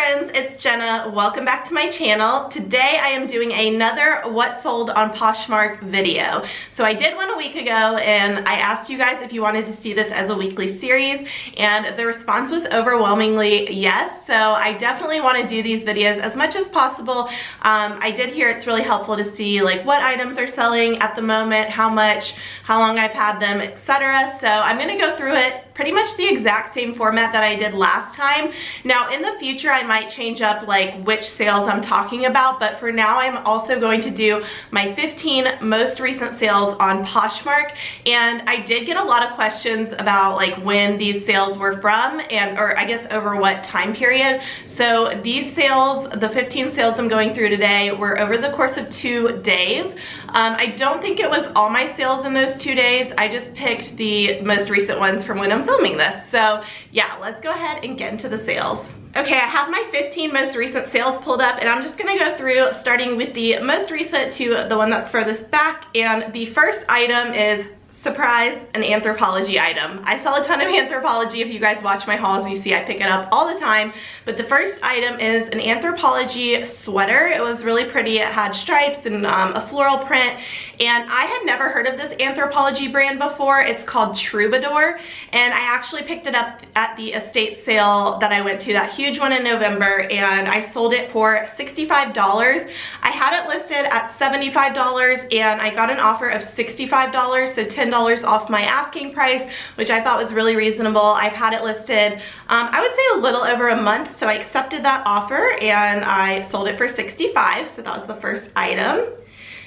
friends, it's Jenna. Welcome back to my channel. Today I am doing another What Sold on Poshmark video. So I did one a week ago and I asked you guys if you wanted to see this as a weekly series, and the response was overwhelmingly yes. So I definitely want to do these videos as much as possible. I did hear it's really helpful to see like what items are selling at the moment, how much, how long I've had them, etc. So I'm going to go through it pretty much the exact same format that I did last time. Now in the future I might change up like which sales I'm talking about, but for now I'm also going to do my 15 most recent sales on Poshmark. And I did get a lot of questions about like when these sales were from, and or I guess over what time period. So these sales, the 15 sales I'm going through today, were over the course of 2 days. I don't think it was all my sales in those 2 days. I just picked the most recent ones from when I'm filming this. So yeah, let's go ahead and get into the sales. Okay, I have my 15 most recent sales pulled up, and I'm just gonna go through starting with the most recent to the one that's furthest back. And the first item is, surprise, an Anthropologie item. I sell a ton of Anthropologie. If you guys watch my hauls, you see I pick it up all the time. But the first item is an Anthropologie sweater. It was really pretty. It had stripes and a floral print. And I had never heard of this Anthropologie brand before. It's called Troubadour. And I actually picked it up at the estate sale that I went to, that huge one in November, and I sold it for $65. I had it listed at $75 and I got an offer of $65, so $10 off my asking price, which I thought was really reasonable. I've had it listed, I would say a little over a month, so I accepted that offer and I sold it for $65, so that was the first item.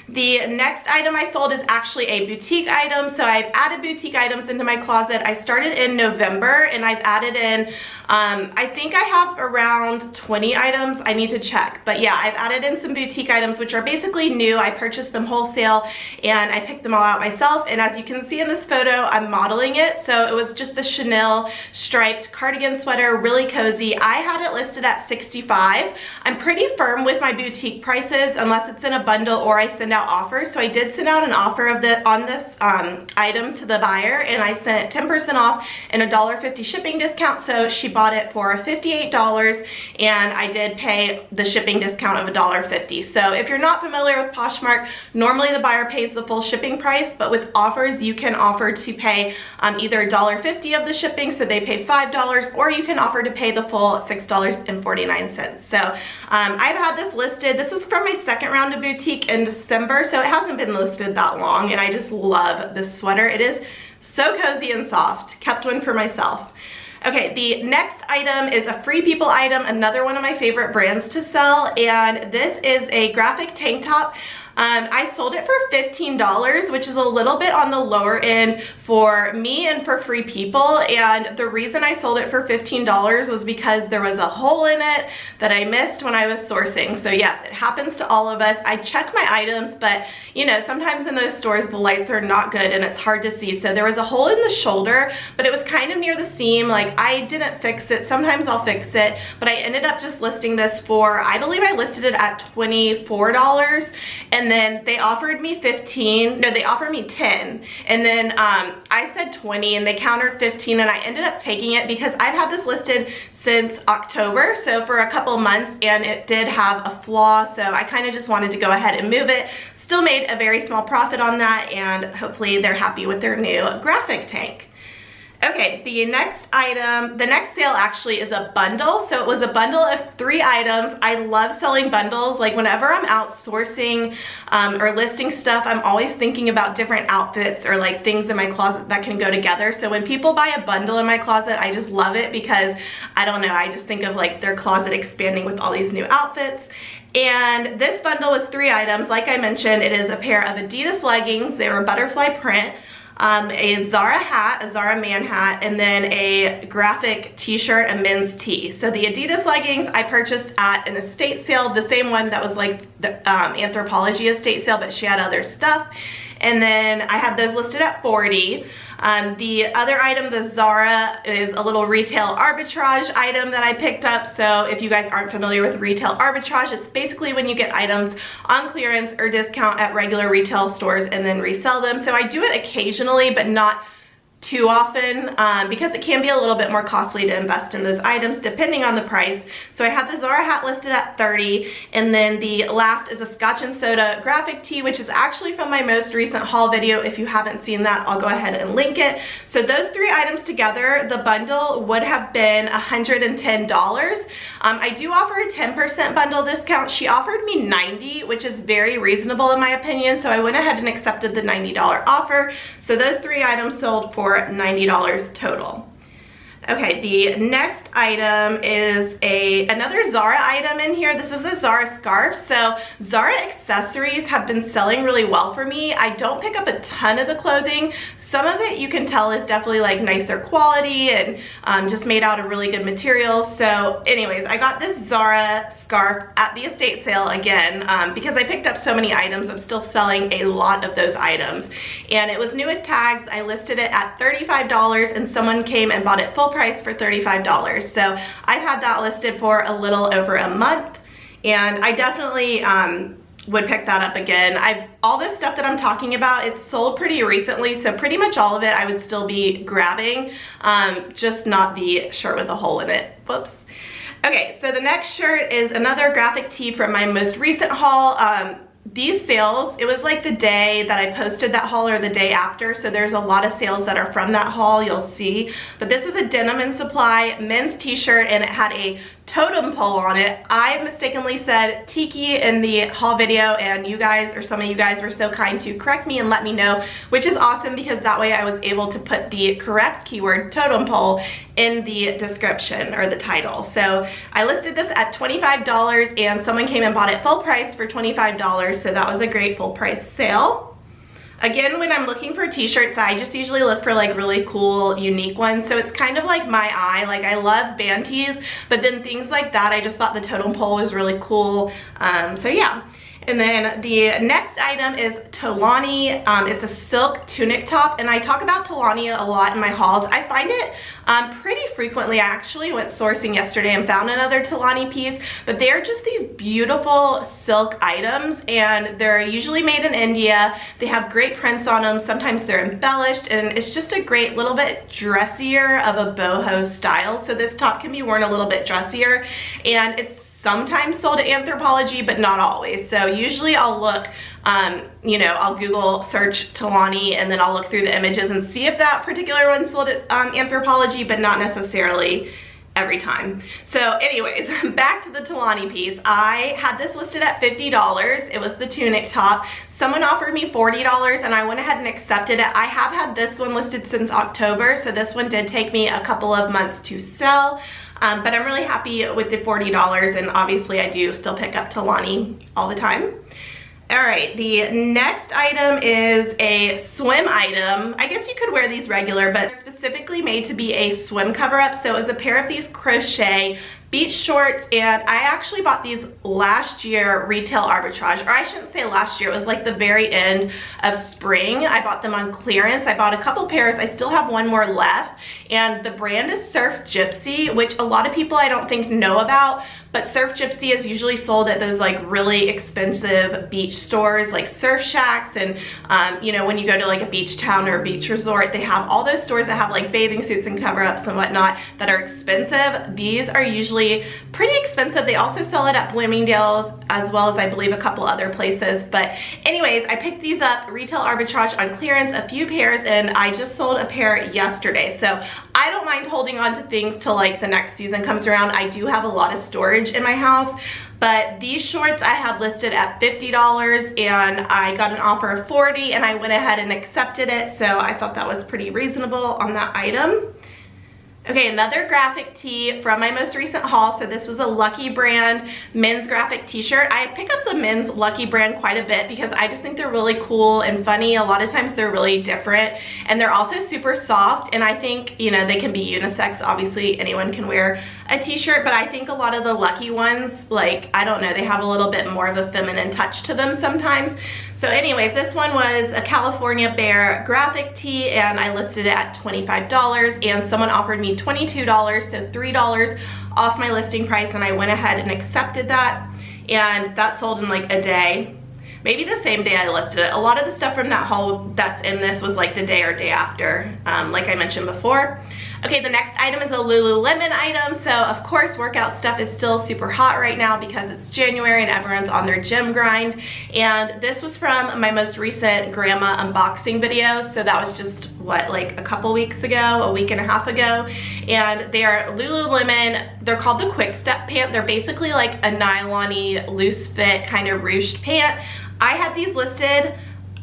The next item I sold is actually a boutique item. So I've added boutique items into my closet. I started in November and I've added in, I think I have around 20 items. I need to check. But yeah, I've added in some boutique items which are basically new. I purchased them wholesale and I picked them all out myself. And as you can see in this photo, I'm modeling it. So it was just a Chanel striped cardigan sweater, really cozy. I had it listed at $65. I'm pretty firm with my boutique prices unless it's in a bundle or I send out offers. So I did send out an offer of on this item to the buyer, and I sent 10% off and a $1.50 shipping discount. So she bought it for $58 and I did pay the shipping discount of $1.50. So if you're not familiar with Poshmark, normally the buyer pays the full shipping price, but with offers you can offer to pay either $1.50 of the shipping, so they pay $5, or you can offer to pay the full $6.49. So I've had this listed. This was from my second round of boutique in December, so it hasn't been listed that long, and I just love this sweater. It is so cozy and soft. Kept one for myself. Okay, the next item is a Free People item, another one of my favorite brands to sell, and this is a graphic tank top. I sold it for $15, which is a little bit on the lower end for me and for Free People. And the reason I sold it for $15 was because there was a hole in it that I missed when I was sourcing. So yes, it happens to all of us. I check my items, but you know, sometimes in those stores the lights are not good and it's hard to see. So there was a hole in the shoulder, but it was kind of near the seam. Like, I didn't fix it. Sometimes I'll fix it, but I ended up just listing this for, I believe I listed it at $24. And then they offered me 15, no, they offered me 10. And then I said 20 and they countered 15, and I ended up taking it because I've had this listed since October, so for a couple months, and it did have a flaw. So I kind of just wanted to go ahead and move it. Still made a very small profit on that, and hopefully they're happy with their new graphic tank. Okay, the next item, the next sale actually is a bundle. So it was a bundle of 3 items. I love selling bundles. Like, whenever I'm outsourcing or listing stuff, I'm always thinking about different outfits or like things in my closet that can go together. So when people buy a bundle in my closet, I just love it because, I don't know, I just think of like their closet expanding with all these new outfits. And this bundle was 3 items. Like I mentioned, it is a pair of Adidas leggings. They were butterfly print. A Zara hat, a Zara man hat, and then a graphic t-shirt, a men's tee. So the Adidas leggings I purchased at an estate sale, the same one that was like the Anthropologie estate sale, but she had other stuff. And then I had those listed at $40. The other item, the Zara, is a little retail arbitrage item that I picked up. So if you guys aren't familiar with retail arbitrage, it's basically when you get items on clearance or discount at regular retail stores and then resell them. So I do it occasionally, but not too often because it can be a little bit more costly to invest in those items depending on the price. So I had the Zara hat listed at $30, and then the last is a Scotch and Soda graphic tee, which is actually from my most recent haul video. If you haven't seen that, I'll go ahead and link it. So those three items together, the bundle would have been $110. I do offer a 10% bundle discount. She offered me $90, which is very reasonable in my opinion, so I went ahead and accepted the $90 offer. So those three items sold for $90 total. Okay, the next item is another Zara item in here. This is a Zara scarf. So Zara accessories have been selling really well for me. I don't pick up a ton of the clothing. Some of it you can tell is definitely like nicer quality and just made out of really good materials. So anyways, I got this Zara scarf at the estate sale again because I picked up so many items. I'm still selling a lot of those items. And it was new with tags. I listed it at $35 and someone came and bought it full price for $35. So I've had that listed for a little over a month, and I definitely would pick that up again. All this stuff that I'm talking about, it's sold pretty recently, so pretty much all of it I would still be grabbing, just not the shirt with a hole in it. Whoops. Okay, so the next shirt is another graphic tee from my most recent haul. These sales, it was like the day that I posted that haul or the day after, so there's a lot of sales that are from that haul, you'll see. But this was a Denim & Supply men's t-shirt, and it had a totem pole on it. I mistakenly said tiki in the haul video, and you guys, or some of you guys, were so kind to correct me and let me know, which is awesome because that way I was able to put the correct keyword totem pole in the description or the title. So I listed this at $25 and someone came and bought it full price for $25, so that was a great full price sale. Again, when I'm looking for t-shirts, I just usually look for like really cool, unique ones. So it's kind of like my eye. Like I love band tees, but then things like that, I just thought the totem pole was really cool. So yeah. And then the next item is Talani. It's a silk tunic top, and I talk about Talani a lot in my hauls. I find it pretty frequently. I actually went sourcing yesterday and found another Talani piece, but they're just these beautiful silk items, and they're usually made in India. They have great prints on them. Sometimes they're embellished, and it's just a great little bit dressier of a boho style. So this top can be worn a little bit dressier, and it's sometimes sold at Anthropologie, but not always. So usually I'll look, you know, I'll Google search Talani and then I'll look through the images and see if that particular one's sold at Anthropologie, but not necessarily every time. So anyways, back to the Talani piece. I had this listed at $50. It was the tunic top. Someone offered me $40 and I went ahead and accepted it. I have had this one listed since October, so this one did take me a couple of months to sell. But I'm really happy with the $40, and obviously I do still pick up Talani all the time. All right, the next item is a swim item. I guess you could wear these regular, but specifically made to be a swim cover-up. So it was a pair of these crochet beach shorts, and I actually bought these last year retail arbitrage, or I shouldn't say last year, it was like the very end of spring. I bought them on clearance. I bought a couple pairs. I still have one more left, and the brand is Surf Gypsy, which a lot of people I don't think know about, but Surf Gypsy is usually sold at those like really expensive beach stores like Surf Shacks, and you know, when you go to like a beach town or a beach resort, they have all those stores that have like bathing suits and cover-ups and whatnot that are expensive. These are usually pretty expensive. They also sell it at Bloomingdale's as well as I believe a couple other places. But anyways, I picked these up retail arbitrage on clearance, a few pairs, and I just sold a pair yesterday. So I don't mind holding on to things till like the next season comes around. I do have a lot of storage in my house, but these shorts I had listed at $50 and I got an offer of $40 and I went ahead and accepted it. So I thought that was pretty reasonable on that item. Okay, another graphic tee from my most recent haul. So this was a Lucky brand men's graphic t-shirt. I pick up the men's Lucky brand quite a bit because I just think they're really cool and funny. A lot of times they're really different, and they're also super soft, and I think, you know, they can be unisex. Obviously anyone can wear a t-shirt, but I think a lot of the Lucky ones, like, I don't know, they have a little bit more of a feminine touch to them sometimes. So anyways, this one was a California Bear graphic tee, and I listed it at $25, and someone offered me $22, so $3 off my listing price, and I went ahead and accepted that, and that sold in like a day. maybe the same day I listed it. A lot of the stuff from that haul that's in this was like the day or day after, like I mentioned before. Okay, the next item is a Lululemon item. So of course, workout stuff is still super hot right now because it's January and everyone's on their gym grind. And this was from my most recent grandma unboxing video. So that was just, what, like a couple weeks ago, a week and a half ago. And they are Lululemon. They're called the Quick Step pant. They're basically like a nylon-y, loose fit, kind of ruched pant. I had these listed,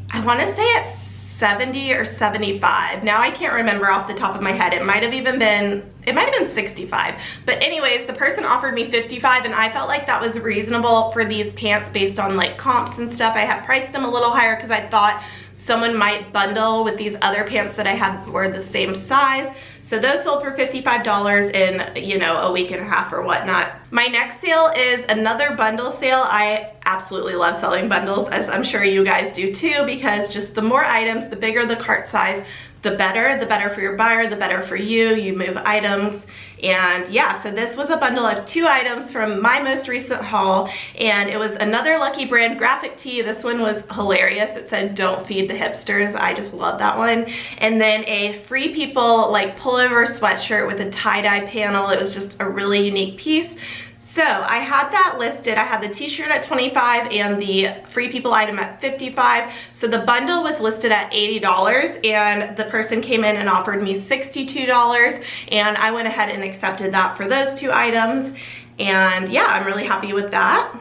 I wanna say it's 70 or 75. Now I can't remember off the top of my head. It might have been 65. But anyways, the person offered me 55 and I felt like that was reasonable for these pants based on like comps and stuff. I had priced them a little higher because I thought someone might bundle with these other pants that I had were the same size. So those sold for $55 in, you know, a week and a half or whatnot. My next sale is another bundle sale. I absolutely love selling bundles, as I'm sure you guys do too, because just the more items, the bigger the cart size, the better for your buyer, the better for you. You move items. And yeah, so this was a bundle of 2 items from my most recent haul, and it was another Lucky Brand graphic tee. This one was hilarious. It said, "Don't feed the hipsters." I just love that one. And then a Free People like pullover sweatshirt with a tie-dye panel. It was just a really unique piece. So I had that listed. I had the t-shirt at $25 and the Free People item at $55. So the bundle was listed at $80 and the person came in and offered me $62, and I went ahead and accepted that for those 2 items. And yeah, I'm really happy with that.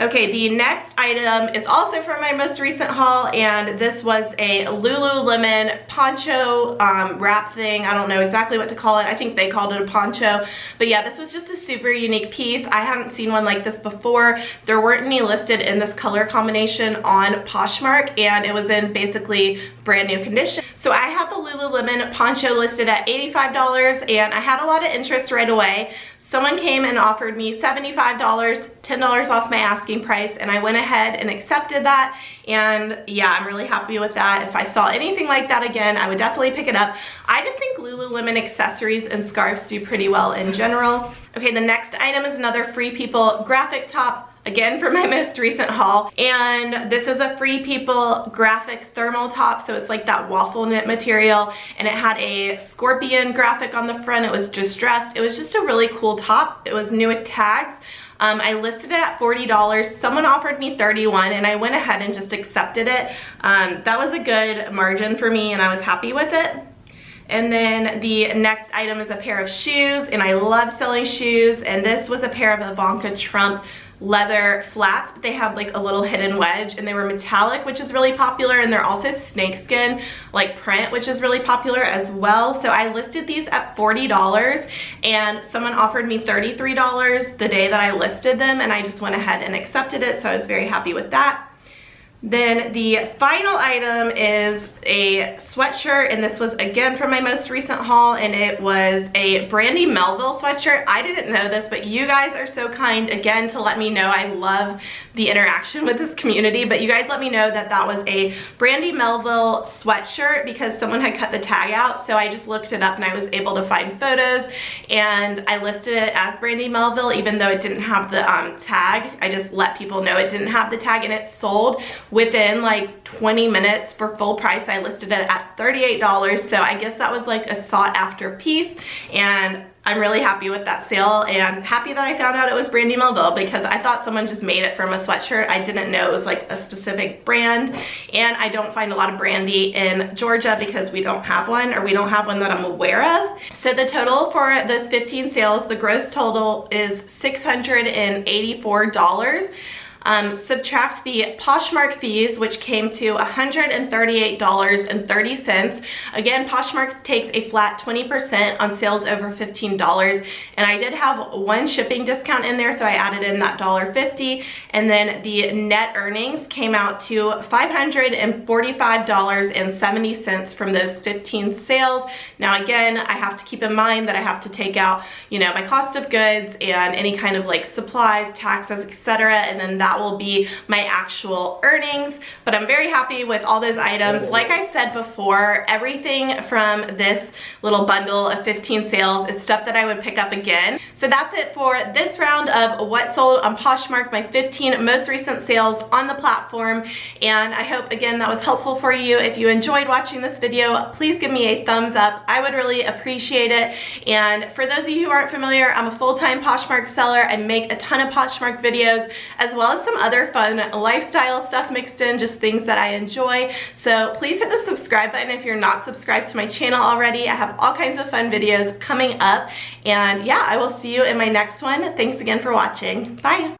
Okay, the next item is also from my most recent haul, and this was a Lululemon poncho wrap thing. I don't know exactly what to call it. I think they called it a poncho. But yeah, this was just a super unique piece. I hadn't seen one like this before. There weren't any listed in this color combination on Poshmark, and it was in basically brand new condition. So I had the Lululemon poncho listed at $85, and I had a lot of interest right away. Someone came and offered me $75, $10 off my asking price, and I went ahead and accepted that. And yeah, I'm really happy with that. If I saw anything like that again, I would definitely pick it up. I just think Lululemon accessories and scarves do pretty well in general. Okay, the next item is another Free People graphic top, again from my most recent haul, and this is a Free People graphic thermal top. So it's like that waffle knit material, and it had a scorpion graphic on the front. It was distressed. It was just a really cool top. It was new with tags. I listed it at $40. Someone offered me $31, and I went ahead and just accepted it. That was a good margin for me, and I was happy with it. And then the next item is a pair of shoes, and I love selling shoes, and this was a pair of Ivanka Trump leather flats, but they had like a little hidden wedge, and they were metallic, which is really popular, and they're also snakeskin like print, which is really popular as well. So I listed these at $40, and someone offered me $33 the day that I listed them, and I just went ahead and accepted it, so I was very happy with that. Then the final item is a sweatshirt, and this was again from my most recent haul, and it was a Brandy Melville sweatshirt. I didn't know this, but you guys are so kind again to let me know. I love the interaction with this community, but you guys let me know that that was a Brandy Melville sweatshirt because someone had cut the tag out. So I just looked it up and I was able to find photos, and I listed it as Brandy Melville even though it didn't have the tag. I just let people know it didn't have the tag, and it sold within like 20 minutes for full price. I listed it at $38, so I guess that was like a sought after piece, and I'm really happy with that sale, and happy that I found out it was Brandy Melville because I thought someone just made it from a sweatshirt. I didn't know it was like a specific brand, and I don't find a lot of Brandy in Georgia because we don't have one, or we don't have one that I'm aware of. So the total for those 15 sales, the gross total is $684. Subtract the Poshmark fees, which came to $138.30. Again, Poshmark takes a flat 20% on sales over $15, and I did have one shipping discount in there, so I added in that $1.50, and then the net earnings came out to $545.70 from those 15 sales. Now again, I have to keep in mind that I have to take out, you know, my cost of goods and any kind of like supplies, taxes, etc., and then that that will be my actual earnings. But I'm very happy with all those items. Like I said before, everything from this little bundle of 15 sales is stuff that I would pick up again. So that's it for this round of what sold on Poshmark, my 15 most recent sales on the platform. And I hope again that was helpful for you. If you enjoyed watching this video, please give me a thumbs up. I would really appreciate it. And for those of you who aren't familiar, I'm a full-time Poshmark seller. I make a ton of Poshmark videos, as well as some other fun lifestyle stuff mixed in, just things that I enjoy. So please hit the subscribe button if you're not subscribed to my channel already. I have all kinds of fun videos coming up. And yeah, I will see you in my next one. Thanks again for watching. Bye.